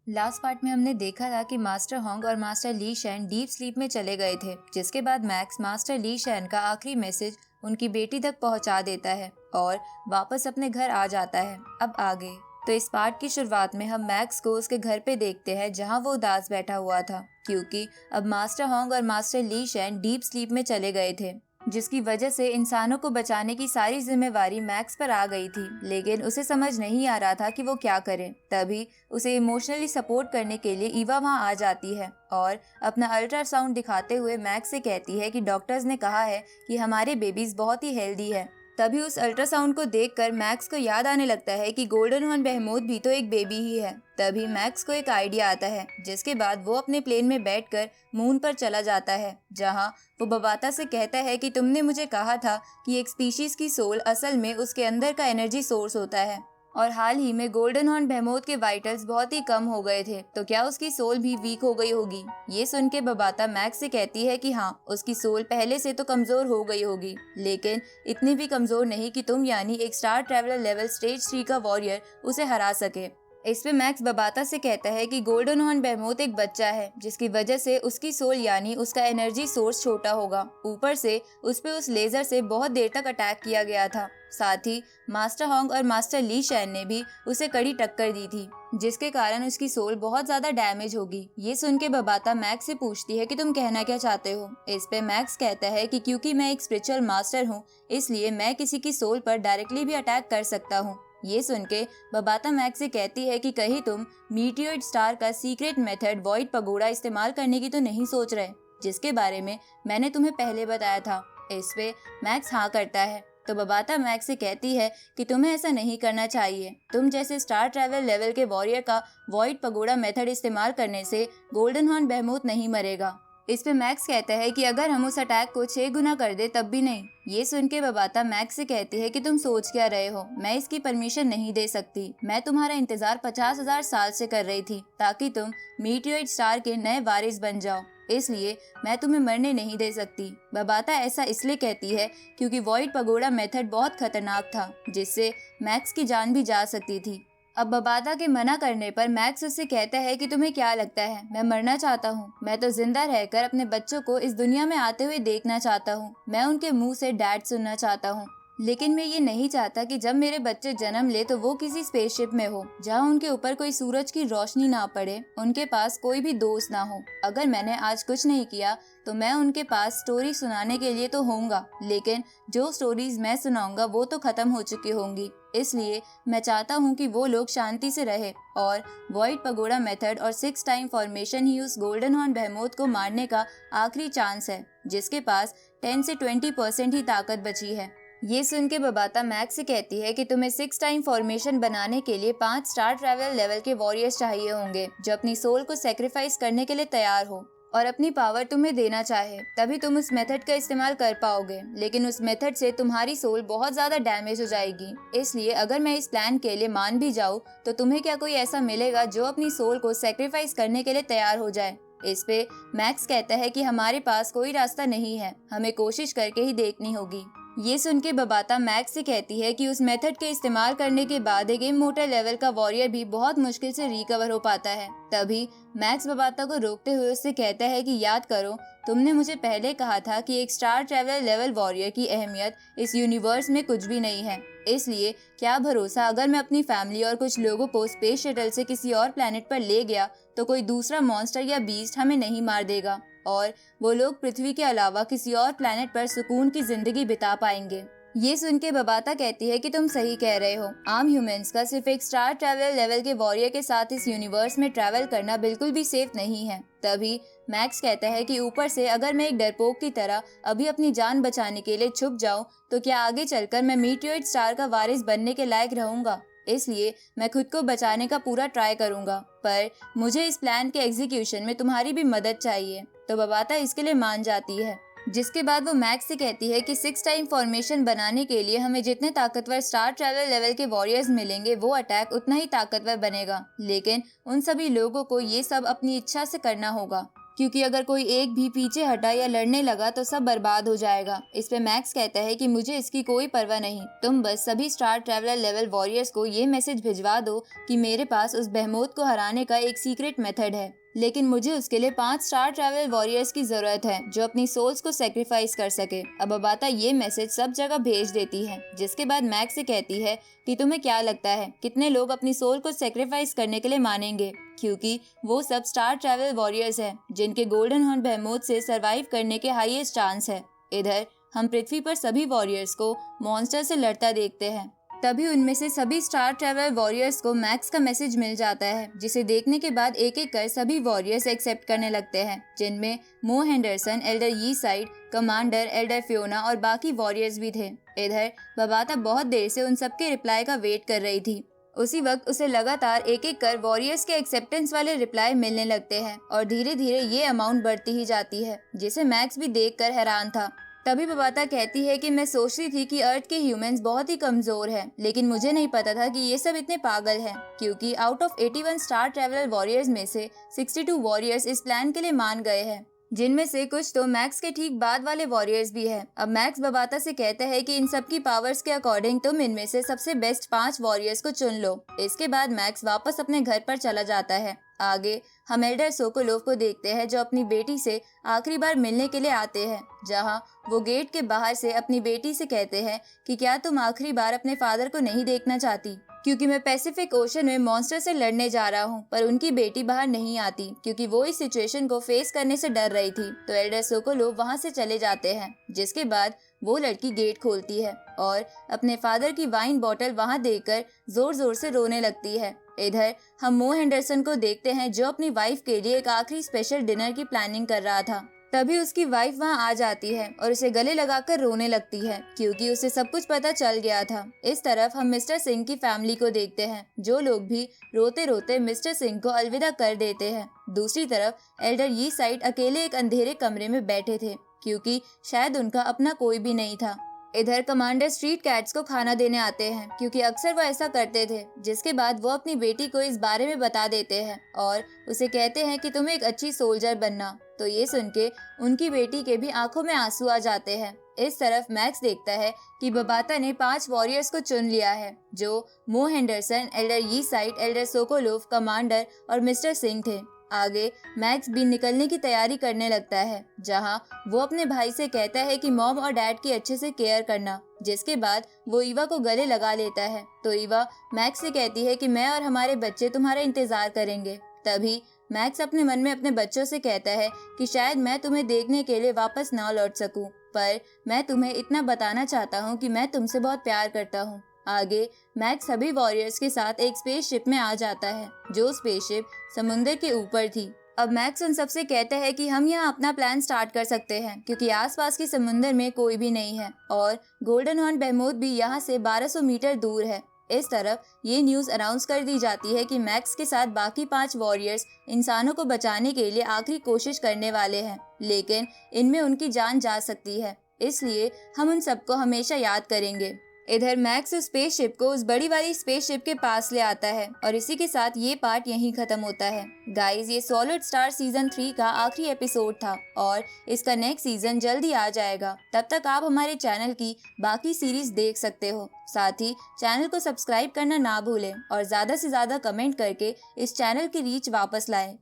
Last part में हमने देखा था कि मास्टर होंग और मास्टर ली शैन डीप स्लीप में चले गए थे, जिसके बाद मैक्स मास्टर ली शैन का आखिरी मैसेज उनकी बेटी तक पहुंचा देता है और वापस अपने घर आ जाता है। अब आगे तो इस पार्ट की शुरुआत में हम मैक्स को उसके घर पे देखते हैं, जहां वो उदास बैठा हुआ था क्योंकि अब मास्टर होंग और मास्टर ली शैन डीप स्लीप में चले गए थे, जिसकी वजह से इंसानों को बचाने की सारी जिम्मेवारी मैक्स पर आ गई थी। लेकिन उसे समझ नहीं आ रहा था कि वो क्या करे। तभी उसे इमोशनली सपोर्ट करने के लिए ईवा वहां आ जाती है और अपना अल्ट्रासाउंड दिखाते हुए मैक्स से कहती है कि डॉक्टर्स ने कहा है कि हमारे बेबीज बहुत ही हेल्दी है। तभी उस अल्ट्रासाउंड को देखकर मैक्स को याद आने लगता है कि गोल्डन हॉर्न बेहेमोथ भी तो एक बेबी ही है। तभी मैक्स को एक आइडिया आता है, जिसके बाद वो अपने प्लेन में बैठकर मून पर चला जाता है, जहां वो बबाता से कहता है कि तुमने मुझे कहा था कि एक स्पीशीज की सोल असल में उसके अंदर का एनर्जी सोर्स होता है और हाल ही में गोल्डन हॉर्न बेहेमोथ के वाइटल्स बहुत ही कम हो गए थे, तो क्या उसकी सोल भी वीक हो गई होगी। ये सुन के बबाता मैक्स से कहती है कि हाँ, उसकी सोल पहले से तो कमजोर हो गई होगी, लेकिन इतनी भी कमजोर नहीं कि तुम यानी एक स्टार ट्रैवलर लेवल स्टेज 3 का वॉरियर उसे हरा सके। इस पे मैक्स बबाता से कहता है कि गोल्डन हॉर्न बेहेमोथ एक बच्चा है, जिसकी वजह से उसकी सोल यानी उसका एनर्जी सोर्स छोटा होगा। ऊपर से उस पे उस लेजर से बहुत देर तक अटैक किया गया था। साथ ही मास्टर होंग और मास्टर ली शैन ने भी उसे कड़ी टक्कर दी थी, जिसके कारण उसकी सोल बहुत ज्यादा डैमेज होगी। ये सुन के बबाता मैक्स से पूछती है कि तुम कहना क्या चाहते हो। इस पे मैक्स कहता है कि क्योंकि मैं एक स्पिरिचुअल मास्टर हूँ, इसलिए मैं किसी की सोल पर डायरेक्टली भी अटैक कर सकता हूँ। ये सुन के बबाता मैक्स से कहती है कि कहीं तुम मीटियोइड स्टार का सीक्रेट मेथड वॉइड पगोड़ा इस्तेमाल करने की तो नहीं सोच रहे, जिसके बारे में मैंने तुम्हें पहले बताया था। इस पे मैक्स हाँ करता है। तो बबाता मैक्स से कहती है कि तुम्हें ऐसा नहीं करना चाहिए। तुम जैसे स्टार ट्रैवल लेवल के वॉरियर का वॉइड पगोड़ा मेथड इस्तेमाल करने से गोल्डन हॉर्न बेहेमोथ नहीं मरेगा। इस पे मैक्स कहता है कि अगर हम उस अटैक को 6 गुना कर दे तब भी नहीं। ये सुन के बबाता मैक्स से कहती है कि तुम सोच क्या रहे हो, मैं इसकी परमिशन नहीं दे सकती। मैं तुम्हारा इंतजार 50,000 साल से कर रही थी ताकि तुम मीटियोइड स्टार के नए वारिस बन जाओ, इसलिए मैं तुम्हें मरने नहीं दे सकती। बबाता ऐसा इसलिए कहती है क्योंकि वॉइड पगोड़ा मेथड बहुत खतरनाक था, जिससे मैक्स की जान भी जा सकती थी। अब बबाता के मना करने पर मैक्स उससे कहता है कि तुम्हें क्या लगता है मैं मरना चाहता हूँ? मैं तो जिंदा रहकर अपने बच्चों को इस दुनिया में आते हुए देखना चाहता हूँ। मैं उनके मुंह से डैड सुनना चाहता हूँ, लेकिन मैं ये नहीं चाहता कि जब मेरे बच्चे जन्म ले तो वो किसी स्पेसशिप में हो, जहाँ उनके ऊपर कोई सूरज की रोशनी ना पड़े, उनके पास कोई भी दोस्त ना हो। अगर मैंने आज कुछ नहीं किया तो मैं उनके पास स्टोरी सुनाने के लिए तो होऊंगा, लेकिन जो स्टोरीज मैं सुनाऊंगा वो तो खत्म हो चुकी होंगी। इसलिए मैं चाहता हूँ कि वो लोग शांति से रहे और वॉइड पगोड़ा मेथड और 6 टाइम फॉर्मेशन ही उस गोल्डन हॉर्न बेहेमोथ को मारने का आखिरी चांस है, जिसके पास 10 से 20% ही ताकत बची है। ये सुन के बबाता मैक्स से कहती है कि तुम्हें 6 टाइम फॉर्मेशन बनाने के लिए 5 स्टार ट्रैवल लेवल के वॉरियर्स चाहिए होंगे, जो अपनी सोल को सेक्रीफाइस करने के लिए तैयार हो और अपनी पावर तुम्हें देना चाहे, तभी तुम उस मेथड का इस्तेमाल कर पाओगे। लेकिन उस मेथड से तुम्हारी सोल बहुत ज्यादा डैमेज हो जाएगी, इसलिए अगर मैं इस प्लान के लिए मान भी जाऊँ तो तुम्हें क्या कोई ऐसा मिलेगा जो अपनी सोल को सेक्रीफाइस करने के लिए तैयार हो जाए। इस पे मैक्स कहता है कि हमारे पास कोई रास्ता नहीं है, हमें कोशिश करके ही देखनी होगी। ये सुन के बबाता मैक्स से कहती है कि उस मेथड के इस्तेमाल करने के बाद एक इमोर्टल लेवल का वॉरियर भी बहुत मुश्किल से रिकवर हो पाता है। तभी मैक्स बबाता को रोकते हुए उससे कहता है कि याद करो, तुमने मुझे पहले कहा था कि एक स्टार ट्रैवलर लेवल वॉरियर की अहमियत इस यूनिवर्स में कुछ भी नहीं है। इसलिए क्या भरोसा अगर मैं अपनी फैमिली और कुछ लोगों को स्पेस शटल से किसी और प्लेनेट पर ले गया तो कोई दूसरा मॉन्स्टर या बीस्ट हमें नहीं मार देगा और वो लोग पृथ्वी के अलावा किसी और प्लेनेट पर सुकून की जिंदगी बिता पाएंगे। ये सुन के बबाता कहती है कि तुम सही कह रहे हो, आम ह्यूमंस का सिर्फ एक स्टार ट्रैवल लेवल के वॉरियर के साथ इस यूनिवर्स में ट्रैवल करना बिल्कुल भी सेफ नहीं है। तभी मैक्स कहता है कि ऊपर से अगर मैं एक डरपोक की तरह अभी अपनी जान बचाने के लिए छुप जाऊं तो क्या आगे चलकर मैं मीटियोइड स्टार का वारिस बनने के लायक रहूंगा। इसलिए मैं खुद को बचाने का पूरा ट्राई करूंगा, पर मुझे इस प्लान के एग्जीक्यूशन में तुम्हारी भी मदद चाहिए। तो बबाता इसके लिए मान जाती है, जिसके बाद वो मैक्स से कहती है कि 6 टाइम फॉर्मेशन बनाने के लिए हमें जितने ताकतवर स्टार ट्रैवल लेवल के वॉरियर्स मिलेंगे वो अटैक उतना ही ताकतवर बनेगा, लेकिन उन सभी लोगों को ये सब अपनी इच्छा से करना होगा। क्योंकि अगर कोई एक भी पीछे हटा या लड़ने लगा तो सब बर्बाद हो जाएगा। इस पे मैक्स कहता है कि मुझे इसकी कोई परवाह नहीं, तुम बस सभी स्टार ट्रैवलर लेवल वॉरियर्स को ये मैसेज भिजवा दो कि मेरे पास उस बेहमोत को हराने का एक सीक्रेट मेथड है, लेकिन मुझे उसके लिए 5 स्टार ट्रैवल वॉरियर्स की जरूरत है जो अपनी सोल्स को सेक्रीफाइस कर सके। अब अबाता ये मैसेज सब जगह भेज देती है, जिसके बाद मैक्स से कहती है कि तुम्हें क्या लगता है कितने लोग अपनी सोल को सेक्रीफाइस करने के लिए मानेंगे, क्योंकि वो सब स्टार ट्रैवल वॉरियर्स हैं जिनके गोल्डन हॉर्न बेहमोत से सरवाइव करने के हाईएस्ट चांस है। इधर हम पृथ्वी पर सभी वॉरियर्स को मॉन्स्टर से लड़ता देखते हैं। तभी उनमें से सभी स्टार ट्रैवल वॉरियर्स को मैक्स का मैसेज मिल जाता है, जिसे देखने के बाद एक एक कर सभी वॉरियर्स एक्सेप्ट करने लगते हैं, जिनमें मो हेंडरसन, एल्डर यी साइड, कमांडर, एल्डर फियोना और बाकी वॉरियर्स भी थे। इधर बबाता बहुत देर से उन सबके रिप्लाई का वेट कर रही थी। उसी वक्त उसे लगातार एक एक कर वॉरियर्स के एक्सेप्टेंस वाले रिप्लाई मिलने लगते हैं और धीरे धीरे ये अमाउंट बढ़ती ही जाती है, जिसे मैक्स भी देखकर हैरान था। तभी बबाता कहती है कि मैं सोचती थी कि अर्थ के ह्यूमंस बहुत ही कमजोर हैं, लेकिन मुझे नहीं पता था कि ये सब इतने पागल हैं, क्योंकि out of 81 star traveller warriors में से 62 वॉरियर्स इस प्लान के लिए मान गए हैं, जिनमें से कुछ तो मैक्स के ठीक बाद वाले वॉरियर्स भी हैं। अब मैक्स बबाता से कहता है कि इन सब की पावर्स के अकॉर्डिंग तुम इनमें से सबसे बेस्ट 5 वॉरियर्स को चुन लो। इसके बाद मैक्स वापस अपने घर पर चला जाता है। आगे हम एल्डर सोकोलोव को देखते हैं जो अपनी बेटी से आखिरी बार मिलने के लिए आते हैं, जहां वो गेट के बाहर से अपनी बेटी से कहते हैं कि क्या तुम आखिरी बार अपने फादर को नहीं देखना चाहती, क्योंकि मैं पैसिफिक ओशन में मॉन्स्टर से लड़ने जा रहा हूँ। पर उनकी बेटी बाहर नहीं आती क्योंकि वो इस सिचुएशन को फेस करने से डर रही थी। तो एल्डर सोकोलोव वहाँ से चले जाते हैं, जिसके बाद वो लड़की गेट खोलती है और अपने फादर की वाइन बॉटल वहाँ देखकर जोर जोर से रोने लगती है। इधर हम मो हेंडरसन को देखते हैं जो अपनी वाइफ के लिए एक आखिरी स्पेशल डिनर की प्लानिंग कर रहा था। तभी उसकी वाइफ वहां आ जाती है और उसे गले लगाकर रोने लगती है, क्योंकि उसे सब कुछ पता चल गया था। इस तरफ हम मिस्टर सिंह की फैमिली को देखते हैं, जो लोग भी रोते रोते मिस्टर सिंह को अलविदा कर देते हैं। दूसरी तरफ एल्डर यी साइड अकेले एक अंधेरे कमरे में बैठे थे, क्योंकि शायद उनका अपना कोई भी नहीं था। इधर कमांडर स्ट्रीट कैट्स को खाना देने आते हैं, क्योंकि अक्सर वो ऐसा करते थे, जिसके बाद वो अपनी बेटी को इस बारे में बता देते हैं और उसे कहते हैं कि तुम्हें एक अच्छी सोल्जर बनना। तो ये सुन के उनकी बेटी के भी आंखों में आंसू आ जाते हैं। इस तरफ मैक्स देखता है कि बबाता ने 5 वॉरियर्स को चुन लिया है, जो मो हेंडरसन, एल्डर यी साइड, एल्डर सोकोलोव, कमांडर और मिस्टर सिंह थे। आगे मैक्स भी निकलने की तैयारी करने लगता है, जहां वो अपने भाई से कहता है कि मॉम और डैड की अच्छे से केयर करना, जिसके बाद वो ईवा को गले लगा लेता है। तो ईवा मैक्स से कहती है कि मैं और हमारे बच्चे तुम्हारा इंतजार करेंगे। तभी मैक्स अपने मन में अपने बच्चों से कहता है कि शायद मैं तुम्हें देखने के लिए वापस ना लौट सकूं, पर मैं तुम्हें इतना बताना चाहता हूं कि मैं तुमसे बहुत प्यार करता हूं। आगे मैक्स सभी वॉरियर्स के साथ एक स्पेसशिप में आ जाता है, जो स्पेसशिप समुद्र के ऊपर थी। अब मैक्स उन सबसे कहता है कि हम यहाँ अपना प्लान स्टार्ट कर सकते हैं, क्योंकि आसपास के समुद्र में कोई भी नहीं है और गोल्डन हॉर्न बेहमोत भी यहाँ से 1200 मीटर दूर है। इस तरफ ये न्यूज अनाउंस कर दी जाती है कि मैक्स के साथ बाकी 5 वॉरियर्स इंसानों को बचाने के लिए आखिरी कोशिश करने वाले हैं, लेकिन इनमें उनकी जान जा सकती है, इसलिए हम उन सबको हमेशा याद करेंगे। इधर मैक्स उस स्पेसशिप को उस बड़ी वाली स्पेसशिप के पास ले आता है और इसी के साथ ये पार्ट यहीं खत्म होता है। गाइस, ये सॉलिड स्टार सीजन 3 का आखिरी एपिसोड था और इसका नेक्स्ट सीजन जल्दी आ जाएगा। तब तक आप हमारे चैनल की बाकी सीरीज देख सकते हो। साथ ही चैनल को सब्सक्राइब करना ना भूलें और ज्यादा से ज्यादा कमेंट करके इस चैनल की रीच वापस लाएं।